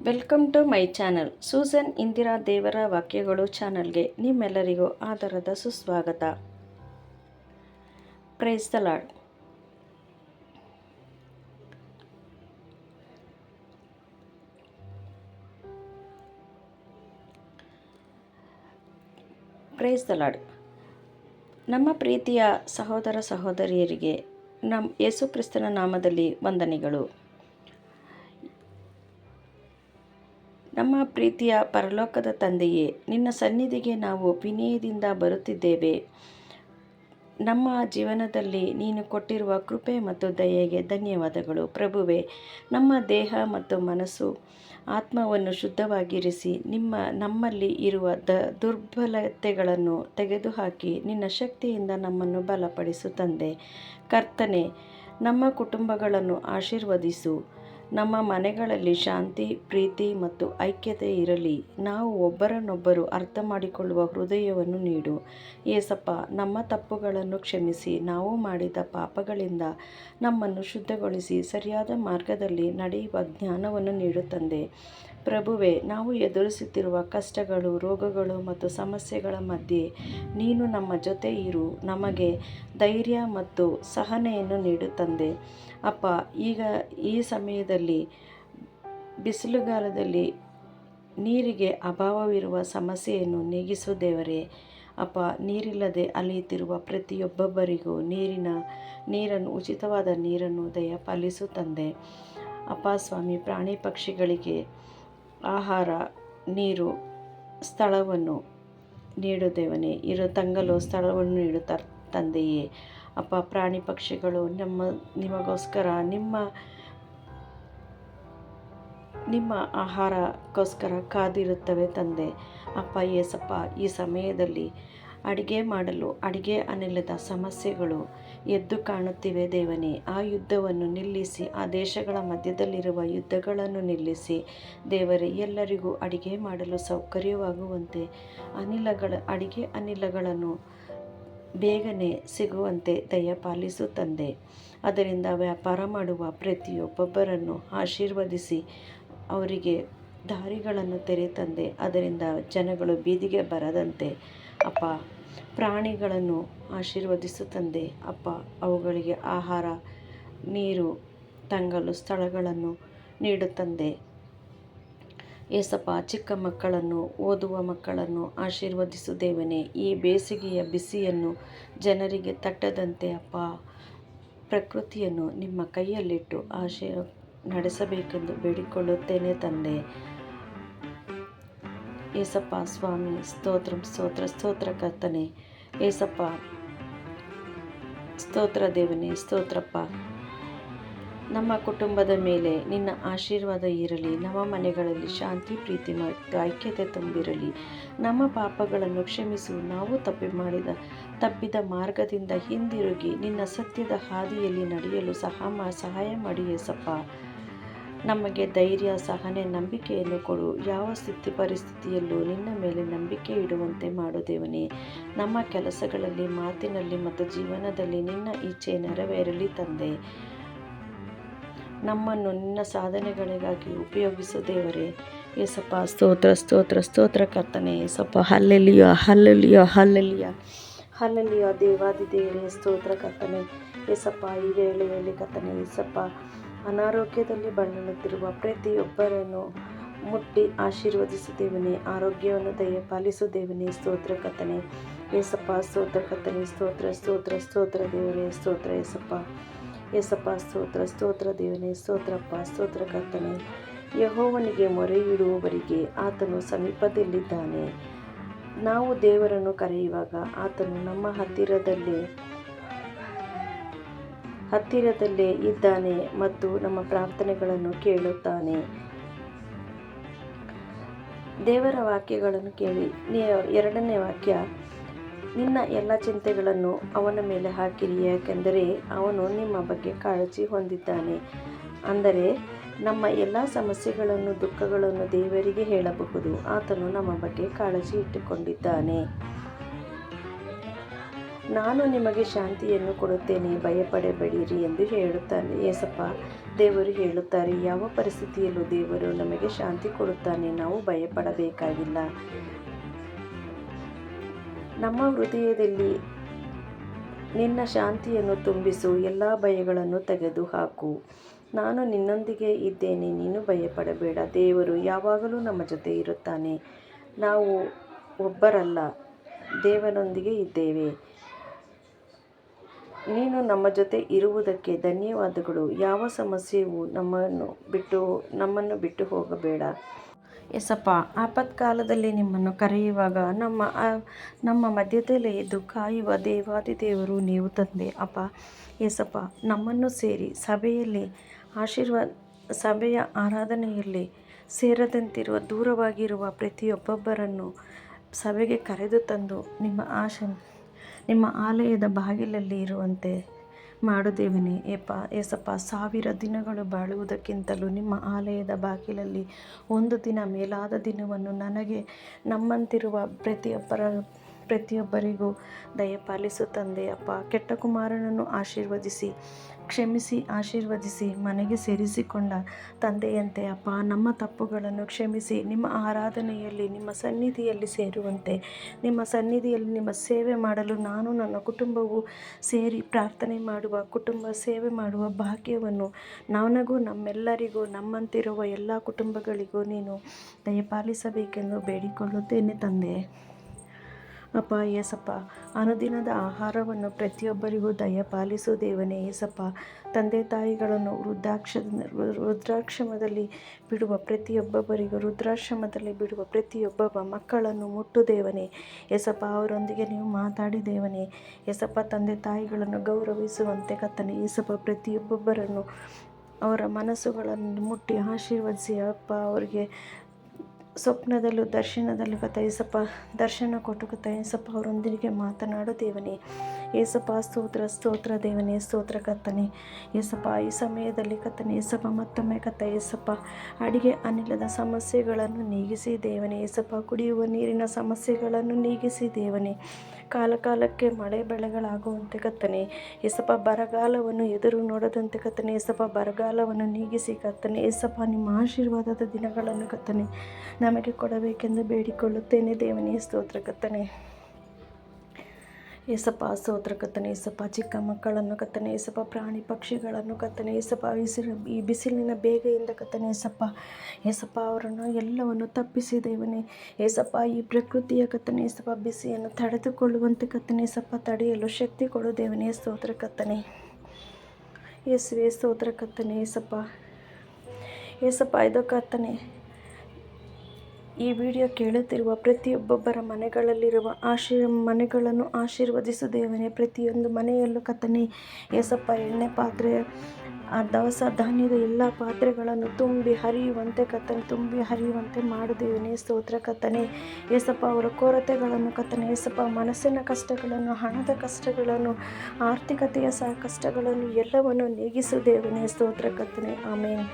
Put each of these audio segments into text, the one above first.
Welcome to my channel. Susan Indira ದೇವರ ವಾಕ್ಯಗಳು ಚಾನಲ್ಗೆ ನಿಮ್ಮೆಲ್ಲರಿಗೂ ಆದರದ ಸುಸ್ವಾಗತ. Praise the Lord. Praise the Lord. ನಮ್ಮ ಪ್ರೀತಿಯ ಸಹೋದರ ಸಹೋದರಿಯರಿಗೆ ಯೇಸು ಕ್ರಿಸ್ತನ ನಾಮದಲ್ಲಿ ವಂದನೆಗಳು. ನಮ್ಮ ಪ್ರೀತಿಯ ಪರಲೋಕದ ತಂದೆಯೇ, ನಿನ್ನ ಸನ್ನಿಧಿಗೆ ನಾವು ವಿನಯದಿಂದ ಬರುತ್ತಿದ್ದೇವೆ. ನಮ್ಮ ಜೀವನದಲ್ಲಿ ನೀನು ಕೊಟ್ಟಿರುವ ಕೃಪೆ ಮತ್ತು ದಯೆಗೆ ಧನ್ಯವಾದಗಳು. ಪ್ರಭುವೇ, ನಮ್ಮ ದೇಹ ಮತ್ತು ಮನಸ್ಸು ಆತ್ಮವನ್ನು ಶುದ್ಧವಾಗಿರಿಸಿ ನಮ್ಮಲ್ಲಿ ಇರುವ ದುರ್ಬಲತೆಗಳನ್ನು ತೆಗೆದುಹಾಕಿ ನಿನ್ನ ಶಕ್ತಿಯಿಂದ ನಮ್ಮನ್ನು ಬಲಪಡಿಸು ತಂದೆ. ಕರ್ತನೇ, ನಮ್ಮ ಕುಟುಂಬಗಳನ್ನು ಆಶೀರ್ವದಿಸು. ನಮ್ಮ ಮನೆಗಳಲ್ಲಿ ಶಾಂತಿ, ಪ್ರೀತಿ ಮತ್ತು ಐಕ್ಯತೆ ಇರಲಿ. ನಾವು ಒಬ್ಬರನ್ನೊಬ್ಬರು ಅರ್ಥ ಮಾಡಿಕೊಳ್ಳುವ ಹೃದಯವನ್ನು ನೀಡು. ಏಸಪ್ಪ, ನಮ್ಮ ತಪ್ಪುಗಳನ್ನು ಕ್ಷಮಿಸಿ ನಾವು ಮಾಡಿದ ಪಾಪಗಳಿಂದ ನಮ್ಮನ್ನು ಶುದ್ಧಗೊಳಿಸಿ ಸರಿಯಾದ ಮಾರ್ಗದಲ್ಲಿ ನಡೆಯುವ ಜ್ಞಾನವನ್ನು ನೀಡು ತಂದೆ. ಪ್ರಭುವೇ, ನಾವು ಎದುರಿಸುತ್ತಿರುವ ಕಷ್ಟಗಳು, ರೋಗಗಳು ಮತ್ತು ಸಮಸ್ಯೆಗಳ ಮಧ್ಯೆ ನೀನು ನಮ್ಮ ಜೊತೆ ಇರು. ನಮಗೆ ಧೈರ್ಯ ಮತ್ತು ಸಹನೆಯನ್ನು ನೀಡು ತಂದೆ. ಅಪ್ಪ, ಈಗ ಈ ಸಮಯದಲ್ಲಿ ಬಿಸಿಲುಗಾಲದಲ್ಲಿ ನೀರಿಗೆ ಅಭಾವವಿರುವ ಸಮಸ್ಯೆಯನ್ನು ನೀಗಿಸು ದೇವರೇ. ಅಪ್ಪ, ನೀರಿಲ್ಲದೆ ಅಲೆಯುತ್ತಿರುವ ಪ್ರತಿಯೊಬ್ಬೊಬ್ಬರಿಗೂ ನೀರನ್ನು ಉಚಿತವಾದ ನೀರನ್ನು ದಯಪಾಲಿಸು ತಂದೆ. ಅಪ್ಪ ಸ್ವಾಮಿ, ಪ್ರಾಣಿ ಪಕ್ಷಿಗಳಿಗೆ ಆಹಾರ, ನೀರು, ಸ್ಥಳವನ್ನು ನೀಡು ದೇವನೇ. ತಂಗಲು ಸ್ಥಳವನ್ನು ನೀಡು ತಂದೆಯೇ. ಅಪ್ಪ, ಪ್ರಾಣಿ ಪಕ್ಷಿಗಳು ನಿಮಗೋಸ್ಕರ ನಿಮ್ಮ ಆಹಾರಕ್ಕೋಸ್ಕರ ಕಾದಿರುತ್ತವೆ ತಂದೆ. ಅಪ್ಪ ಏಸಪ್ಪ, ಈ ಸಮಯದಲ್ಲಿ ಅಡಿಗೆ ಮಾಡಲು ಅಡಿಗೆ ಅನಿಲದ ಸಮಸ್ಯೆಗಳು ಎದ್ದು ಕಾಣುತ್ತಿವೆ ದೇವನೇ. ಆ ಯುದ್ಧವನ್ನು ನಿಲ್ಲಿಸಿ, ಆ ದೇಶಗಳ ಮಧ್ಯದಲ್ಲಿರುವ ಯುದ್ಧಗಳನ್ನು ನಿಲ್ಲಿಸಿ ದೇವರೇ, ಎಲ್ಲರಿಗೂ ಅಡಿಗೆ ಮಾಡಲು ಸೌಕರ್ಯವಾಗುವಂತೆ ಅಡಿಗೆ ಅನಿಲಗಳನ್ನು ಬೇಗನೆ ಸಿಗುವಂತೆ ದಯಪಾಲಿಸು ತಂದೆ. ಅದರಿಂದ ವ್ಯಾಪಾರ ಮಾಡುವ ಪ್ರತಿಯೊಬ್ಬೊಬ್ಬರನ್ನು ಆಶೀರ್ವದಿಸಿ ಅವರಿಗೆ ದಾರಿಗಳನ್ನು ತೆರೆ ತಂದೆ. ಅದರಿಂದ ಜನಗಳು ಬೀದಿಗೆ ಬರದಂತೆ ಅಪ್ಪ, ಪ್ರಾಣಿಗಳನ್ನು ಆಶೀರ್ವದಿಸು ತಂದೆ. ಅಪ್ಪ, ಅವುಗಳಿಗೆ ಆಹಾರ, ನೀರು, ತಂಗಲು ಸ್ಥಳಗಳನ್ನು ನೀಡು ತಂದೆ. ಏಸಪ್ಪ, ಚಿಕ್ಕ ಮಕ್ಕಳನ್ನು, ಓದುವ ಮಕ್ಕಳನ್ನು ಆಶೀರ್ವದಿಸು ದೇವನೇ. ಈ ಬೇಸಿಗೆಯ ಬಿಸಿಯನ್ನು ಜನರಿಗೆ ತಟ್ಟದಂತೆ ಅಪ್ಪ, ಪ್ರಕೃತಿಯನ್ನು ನಿಮ್ಮ ಕೈಯಲ್ಲಿಟ್ಟು ನಡೆಸಬೇಕೆಂದು ಬೇಡಿಕೊಳ್ಳುತ್ತೇನೆ ತಂದೆ. ಏಸಪ್ಪ ಸ್ವಾಮಿ, ಸ್ತೋತ್ರ ಕರ್ತನೆ. ಏಸಪ್ಪ, ಸ್ತೋತ್ರ ದೇವನೇ, ಸ್ತೋತ್ರಪ್ಪ. ನಮ್ಮ ಕುಟುಂಬದ ಮೇಲೆ ನಿನ್ನ ಆಶೀರ್ವಾದ ಇರಲಿ. ನಮ್ಮ ಮನೆಗಳಲ್ಲಿ ಶಾಂತಿ, ಪ್ರೀತಿ ಮತ್ತು ಐಕ್ಯತೆ ತುಂಬಿರಲಿ. ನಮ್ಮ ಪಾಪಗಳನ್ನು ಕ್ಷಮಿಸು. ನಾವು ತಪ್ಪಿದ ಮಾರ್ಗದಿಂದ ಹಿಂದಿರುಗಿ ನಿನ್ನ ಸತ್ಯದ ಹಾದಿಯಲ್ಲಿ ನಡೆಯಲು ಸಹಾಯ ಮಾಡಿ ಏಸಪ್ಪ. ನಮಗೆ ಧೈರ್ಯ, ಸಹನೆ, ನಂಬಿಕೆಯನ್ನು ಕೊಡು. ಯಾವ ಪರಿಸ್ಥಿತಿಯಲ್ಲೂ ನಿನ್ನ ಮೇಲೆ ನಂಬಿಕೆ ಇಡುವಂತೆ ಮಾಡು ದೇವನೇ. ನಮ್ಮ ಕೆಲಸಗಳಲ್ಲಿ, ಮಾತಿನಲ್ಲಿ ಮತ್ತು ಜೀವನದಲ್ಲಿ ನಿನ್ನ ಇಚ್ಛೆ ನೆರವೇರಲಿ ತಂದೆ. ನಮ್ಮನ್ನು ನಿನ್ನ ಸಾಧನೆಗಳಿಗಾಗಿ ಉಪಯೋಗಿಸು ದೇವರೇ. ಏಸಪ್ಪ, ಸ್ತೋತ್ರ ಕರ್ತನೆ. Yesappa, hallelujah hallelujah hallelujah hallelujah. ದೇವಾದಿ ದೇವರೇ, ಸ್ತೋತ್ರ ಕರ್ತನೆ. ಏಸಪ್ಪ, ಈ ವೇಳೆಯಲ್ಲಿ ಕರ್ತನೆ ಏಸಪ್ಪ, ಅನಾರೋಗ್ಯದಲ್ಲಿ ಬಳಲುತ್ತಿರುವ ಪ್ರತಿಯೊಬ್ಬರನ್ನು ಮುಟ್ಟಿ ಆಶೀರ್ವದಿಸು ದೇವನೇ. ಆರೋಗ್ಯವನ್ನು ದಯಪಾಲಿಸು ದೇವನೇ. ಸ್ತೋತ್ರ ಕರ್ತನೆ. ಏಸಪ್ಪ, ಸ್ತೋತ್ರ ಕರ್ತನೆ. ಸ್ತೋತ್ರ ದೇವರೇ. ಸ್ತೋತ್ರ ಏಸಪ್ಪ. ಏಸಪ್ಪ, ಸ್ತೋತ್ರ ದೇವನೇ. ಸ್ತೋತ್ರಪ್ಪ, ಸ್ತೋತ್ರ ಕರ್ತನೆ. ಯೆಹೋವನಿಗೆ ಮೊರೆಯಿಡುವವರಿಗೆ ಆತನು ಸಮೀಪದಲ್ಲಿದ್ದಾನೆ. ನಾವು ದೇವರನ್ನು ಕರೆಯುವಾಗ ಆತನು ನಮ್ಮ ಹತ್ತಿರದಲ್ಲೇ ಇದ್ದಾನೆ ಮತ್ತು ನಮ್ಮ ಪ್ರಾರ್ಥನೆಗಳನ್ನು ಕೇಳುತ್ತಾನೆ. ದೇವರ ವಾಕ್ಯಗಳನ್ನು ಕೇಳಿ. 2ನೇ ವಾಕ್ಯ, ನಿನ್ನ ಎಲ್ಲ ಚಿಂತೆಗಳನ್ನು ಅವನ ಮೇಲೆ ಹಾಕಿರಿ, ಯಾಕೆಂದರೆ ಅವನು ನಿಮ್ಮ ಬಗ್ಗೆ ಕಾಳಜಿ ಹೊಂದಿದ್ದಾನೆ. ಅಂದರೆ ನಮ್ಮ ಎಲ್ಲ ಸಮಸ್ಯೆಗಳನ್ನು, ದುಃಖಗಳನ್ನು ದೇವರಿಗೆ ಹೇಳಬಹುದು. ಆತನು ನಮ್ಮ ಬಗ್ಗೆ ಕಾಳಜಿ ಇಟ್ಟುಕೊಂಡಿದ್ದಾನೆ. ನಾನು ನಿಮಗೆ ಶಾಂತಿಯನ್ನು ಕೊಡುತ್ತೇನೆ, ಭಯಪಡಬೇಡಿರಿ ಎಂದು ಹೇಳುತ್ತಾನೆ. ಏಸಪ್ಪ, ದೇವರು ಹೇಳುತ್ತಾರೆ, ಯಾವ ಪರಿಸ್ಥಿತಿಯಲ್ಲೂ ದೇವರು ನಮಗೆ ಶಾಂತಿ ಕೊಡುತ್ತಾನೆ. ನಾವು ಭಯಪಡಬೇಕಾಗಿಲ್ಲ. ನಮ್ಮ ಹೃದಯದಲ್ಲಿ ನಿನ್ನ ಶಾಂತಿಯನ್ನು ತುಂಬಿಸು, ಎಲ್ಲ ಭಯಗಳನ್ನು ತೆಗೆದುಹಾಕು. ನಾನು ನಿನ್ನೊಂದಿಗೆ ಇದ್ದೇನೆ, ನೀನು ಭಯಪಡಬೇಡ. ದೇವರು ಯಾವಾಗಲೂ ನಮ್ಮ ಜೊತೆ ಇರುತ್ತಾನೆ. ನಾವು ಒಬ್ಬರಲ್ಲ, ದೇವರೊಂದಿಗೆ ಇದ್ದೇವೆ. ನೀನು ನಮ್ಮ ಜೊತೆ ಇರುವುದಕ್ಕೆ ಧನ್ಯವಾದಗಳು. ಯಾವ ಸಮಸ್ಯೆಯೂ ನಮ್ಮನ್ನು ಬಿಟ್ಟು ಹೋಗಬೇಡ. ಯೇಸಪ್ಪ, ಆಪತ್ಕಾಲದಲ್ಲಿ ನಿಮ್ಮನ್ನು ಕರೆಯುವಾಗ ನಮ್ಮ ಮಧ್ಯದಲ್ಲೇ ಇದ್ದು ಕಾಯುವ ದೇವಾದಿದೇವರು ನೀವು ತಂದೆ. ಅಪ್ಪ ಯೇಸಪ್ಪ, ನಮ್ಮನ್ನು ಸೇರಿ ಸಭೆಯ ಆರಾಧನೆಯಲ್ಲಿ ಸೇರದಂತಿರುವ ದೂರವಾಗಿರುವ ಪ್ರತಿಯೊಬ್ಬೊಬ್ಬರನ್ನು ಸಭೆಗೆ ಕರೆದು ತಂದು ನಿಮ್ಮ ಆಲಯದ ಬಾಗಿಲಲ್ಲಿ ಇರುವಂತೆ ಮಾಡು ದೇವನೇ. ಯೇಸಪ್ಪ, 1000 ದಿನಗಳು ಬಾಳುವುದಕ್ಕಿಂತಲೂ ನಿಮ್ಮ ಆಲಯದ ಬಾಗಿಲಲ್ಲಿ ಒಂದು ದಿನ ಮೇಲಾದ ದಿನವನ್ನು ನಮ್ಮಂತಿರುವ ಪ್ರತಿಯೊಬ್ಬರಿಗೂ ದಯಪಾಲಿಸು ತಂದೆ. ಅಪ್ಪ, ಕೆಟ್ಟ ಕುಮಾರನನ್ನು ಆಶೀರ್ವದಿಸಿ ಮನೆಗೆ ಸೇರಿಸಿಕೊಂಡ ತಂದೆಯಂತೆ ಅಪ್ಪ, ನಮ್ಮ ತಪ್ಪುಗಳನ್ನು ಕ್ಷಮಿಸಿ ನಿಮ್ಮ ಆರಾಧನೆಯಲ್ಲಿ ನಿಮ್ಮ ಸನ್ನಿಧಿಯಲ್ಲಿ ಸೇರುವಂತೆ, ನಿಮ್ಮ ಸನ್ನಿಧಿಯಲ್ಲಿ ನಿಮ್ಮ ಸೇವೆ ಮಾಡಲು ನಾನು ನನ್ನ ಕುಟುಂಬವು ಸೇರಿ ಪ್ರಾರ್ಥನೆ ಮಾಡುವ ಕುಟುಂಬ ಸೇವೆ ಮಾಡುವ ಭಾಗ್ಯವನ್ನು ನನಗೂ ನಮ್ಮೆಲ್ಲರಿಗೂ ನಮ್ಮಂತಿರುವ ಎಲ್ಲ ಕುಟುಂಬಗಳಿಗೂ ನೀನು ದಯಪಾಲಿಸಬೇಕೆಂದು ಬೇಡಿಕೊಳ್ಳುತ್ತೇನೆ ತಂದೆ. ಅಪ್ಪ ಯೇಸಪ್ಪ, ಅನುದಿನದ ಆಹಾರವನ್ನು ಪ್ರತಿಯೊಬ್ಬರಿಗೂ ದಯಪಾಲಿಸು ದೇವನೇ. ಯೇಸಪ್ಪ, ತಂದೆ ತಾಯಿಗಳನ್ನು ವೃದ್ಧಾಶ್ರಮದಲ್ಲಿ ಬಿಡುವ ಪ್ರತಿಯೊಬ್ಬ ಮಕ್ಕಳನ್ನು ಮುಟ್ಟು ದೇವನೇ. ಯೇಸಪ್ಪ, ಅವರೊಂದಿಗೆ ನೀವು ಮಾತಾಡಿ ದೇವನೇ. ಯೇಸಪ್ಪ, ತಂದೆ ತಾಯಿಗಳನ್ನು ಗೌರವಿಸುವಂತೆ ಕರ್ತನೇ. ಯೇಸಪ್ಪ, ಪ್ರತಿಯೊಬ್ಬೊಬ್ಬರನ್ನು ಅವರ ಮನಸ್ಸುಗಳನ್ನು ಮುಟ್ಟಿ ಆಶೀರ್ವದಿಸಿ ಅಪ್ಪ, ಅವರಿಗೆ ಸ್ವಪ್ನದಲ್ಲೂ ದರ್ಶನದಲ್ಲೂ ಕಥ ಯೇಸಪ್ಪ ದರ್ಶನ ಕೊಟ್ಟು ಕಥ ಯೇಸಪ್ಪ ಅವರೊಂದಿಗೆ ಮಾತನಾಡು ದೇವನೇ. ಯೇಸಪ್ಪ, ಸ್ತೋತ್ರ ದೇವನೇ, ಸ್ತೋತ್ರ ಕರ್ತನೇ. ಯೇಸಪ್ಪ, ಈ ಸಮಯದಲ್ಲಿ ಕರ್ತನೇ ಯೇಸಪ್ಪ ಮತ್ತೊಮ್ಮೆ ಕಥ ಯೇಸಪ್ಪ ಅಡಿಗೆ ಅನಿಲದ ಸಮಸ್ಯೆಗಳನ್ನು ನೀಗಿಸಿ ದೇವನೇ. ಯೇಸಪ್ಪ, ಕುಡಿಯುವ ನೀರಿನ ಸಮಸ್ಯೆಗಳನ್ನು ನೀಗಿಸಿ ದೇವನೇ. ಕಾಲಕ್ಕೆ ಮಳೆ ಬೆಳೆಗಳಾಗುವಂತೆ ಕರ್ತನೇ. ಯೇಸಪ್ಪ, ಬರಗಾಲವನ್ನು ಎದುರು ನೋಡದಂತೆ ಕರ್ತನೇ. ಯೇಸಪ್ಪ, ಬರಗಾಲವನ್ನು ನೀಗಿಸಿ ಕರ್ತನೇ. ಯೇಸಪ್ಪ, ನಿಮ್ಮ ಆಶೀರ್ವಾದದ ದಿನಗಳನ್ನು ಕರ್ತನೇ ನಮಗೆ ಕೊಡಬೇಕೆಂದು ಬೇಡಿಕೊಳ್ಳುತ್ತೇನೆ ದೇವನೇ. ಸ್ತೋತ್ರ ಕರ್ತನೇ. ಯೇಸಪ್ಪ, ಸ್ತೋತ್ರ ಕರ್ತನೇ. ಯೇಸಪ್ಪ, ಚಿಕ್ಕ ಮಕ್ಕಳನ್ನು ಕರ್ತನೇ. ಯೇಸಪ್ಪ, ಪ್ರಾಣಿ ಪಕ್ಷಿಗಳನ್ನು ಕರ್ತನೇ. ಯೇಸಪ್ಪ, ಈ ಬಿಸಿಲಿನ ಬೇಗೆಯಿಂದ ಕರ್ತನೇ. ಯೇಸಪ್ಪ ಅವರನ್ನು ಎಲ್ಲವನ್ನು ತಪ್ಪಿಸಿ ದೇವನೇ. ಯೇಸಪ್ಪ, ಈ ಪ್ರಕೃತಿಯ ಕರ್ತನೇ ಯೇಸಪ್ಪ ಬಿಸಿಯನ್ನು ತಡೆದುಕೊಳ್ಳುವಂತೆ ಕರ್ತನೇ ಯೇಸಪ್ಪ ತಡೆಯಲು ಶಕ್ತಿ ಕೊಡು ದೇವನೇ. ಸ್ತೋತ್ರ ಕರ್ತನೇ. ಯೇಸುವೆ, ಸ್ತೋತ್ರ ಕರ್ತನೇ. ಯೇಸಪ್ಪ ಇದು ಕರ್ತನೇ, ಈ ವಿಡಿಯೋ ಕೇಳುತ್ತಿರುವ ಪ್ರತಿಯೊಬ್ಬೊಬ್ಬರ ಮನೆಗಳಲ್ಲಿರುವ ಮನೆಗಳನ್ನು ಆಶೀರ್ವದಿಸು ದೇವನೇ. ಪ್ರತಿಯೊಂದು ಮನೆಯಲ್ಲೂ ಕರ್ತನೇ ಯೇಸಪ್ಪ ಎಣ್ಣೆ ಪಾತ್ರೆ, ದವಸ ಧಾನ್ಯದ ಎಲ್ಲ ಪಾತ್ರೆಗಳನ್ನು ತುಂಬಿ ಹರಿಯುವಂತೆ ಮಾಡು ದೇವನೇ. ಸ್ತೋತ್ರ ಕರ್ತನೇ. ಯೇಸಪ್ಪ, ಅವರ ಕೊರತೆಗಳನ್ನು ಕರ್ತನೇ ಯೇಸಪ್ಪ, ಮನಸ್ಸಿನ ಕಷ್ಟಗಳನ್ನು, ಹಣದ ಕಷ್ಟಗಳನ್ನು, ಆರ್ಥಿಕತೆಯ ಕಷ್ಟಗಳನ್ನು ಎಲ್ಲವನ್ನು ನೀಗಿಸು ದೇವನೇ. ಸ್ತೋತ್ರ ಕರ್ತನೇ. ಆಮೇನ್.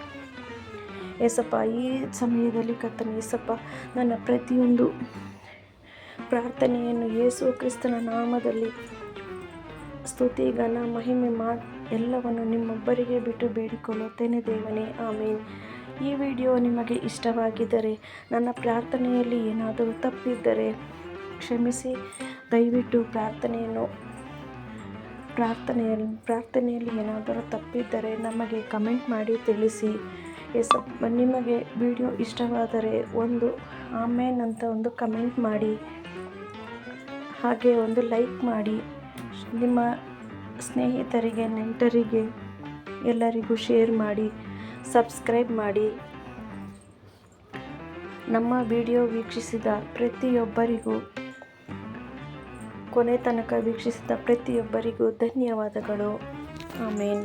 ಯೇಸಪ್ಪ, ಈ ಸಮಯದಲ್ಲಿ ಕರ್ತನೇ ಯೇಸಪ್ಪ ನನ್ನ ಪ್ರತಿಯೊಂದು ಪ್ರಾರ್ಥನೆಯನ್ನು ಯೇಸು ಕ್ರಿಸ್ತನ ನಾಮದಲ್ಲಿ ಸ್ತುತಿ, ಘನ, ಮಹಿಮೆ ಎಲ್ಲವನ್ನು ನಿಮ್ಮೊಬ್ಬರಿಗೆ ಬಿಟ್ಟು ಬೇಡಿಕೊಳ್ಳುತ್ತೇನೆ ದೇವನೇ. ಆಮೇನ್. ಈ ವಿಡಿಯೋ ನಿಮಗೆ ಇಷ್ಟವಾಗಿದ್ದರೆ, ನನ್ನ ಪ್ರಾರ್ಥನೆಯಲ್ಲಿ ಏನಾದರೂ ತಪ್ಪಿದ್ದರೆ ಕ್ಷಮಿಸಿ. ದಯವಿಟ್ಟು ಪ್ರಾರ್ಥನೆಯಲ್ಲಿ ಏನಾದರೂ ತಪ್ಪಿದ್ದರೆ ನಮಗೆ ಕಮೆಂಟ್ ಮಾಡಿ ತಿಳಿಸಿ. ಯೇಸಪ್ಪ, ನಿಮಗೆ ವಿಡಿಯೋ ಇಷ್ಟವಾದರೆ ಒಂದು ಆಮೇನ್ ಅಂತ ಒಂದು ಕಮೆಂಟ್ ಮಾಡಿ, ಹಾಗೆ ಒಂದು ಲೈಕ್ ಮಾಡಿ, ನಿಮ್ಮ ಸ್ನೇಹಿತರಿಗೆ, ನೆಂಟರಿಗೆ ಎಲ್ಲರಿಗೂ ಶೇರ್ ಮಾಡಿ, ಸಬ್ಸ್ಕ್ರೈಬ್ ಮಾಡಿ. ನಮ್ಮ ವಿಡಿಯೋ ವೀಕ್ಷಿಸಿದ ಪ್ರತಿಯೊಬ್ಬರಿಗೂ, ಕೊನೆ ತನಕ ವೀಕ್ಷಿಸಿದ ಪ್ರತಿಯೊಬ್ಬರಿಗೂ ಧನ್ಯವಾದಗಳು. ಆಮೇನ್.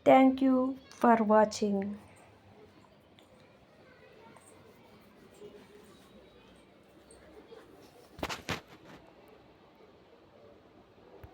Thank you for watching.